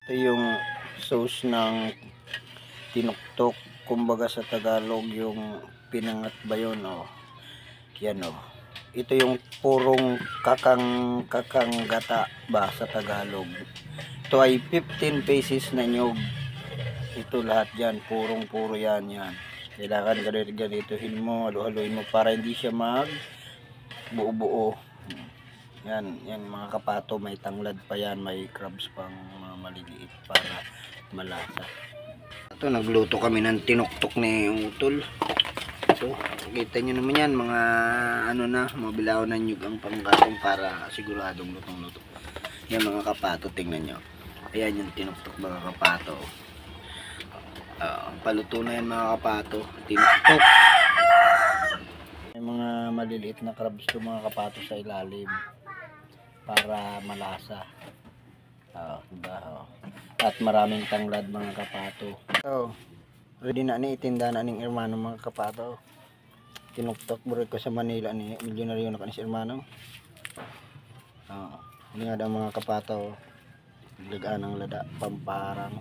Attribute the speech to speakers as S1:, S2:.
S1: Ito yung sauce ng tinuktok, kumbaga sa Tagalog yung pinangat ba yun, yan ito yung purong kakang gata ba sa Tagalog. Ito ay 15 pesos na nyug. Ito lahat yan, puro yan. Kailangan ganituhin mo, halu-haluin mo para hindi siya mag buo-buo. Yan mga kapato, may tanglad pa yan, may crabs pang mga maliliit para malasa. Ito, nagluto kami ng tinuktok ni Utol. So, kita nyo naman yan, mga mga bilaw na nyug ang panggatong para siguradong lutong-luto. Yan mga kapato, tingnan nyo. Ayan yung tinuktok mga kapato. Paluto na yan mga kapato, tinuktok. May mga maliliit na crabs to mga kapato sa ilalim para malasa. Diba? At maraming tanglad mga kapato. So, ready na ni itinda na ning hermano mga kapato. Tinuktok bro ko sa Manila ni milyonaryo na kanis hermano. Ini nga daw mga kapato. Lagaan ng lada pamparang.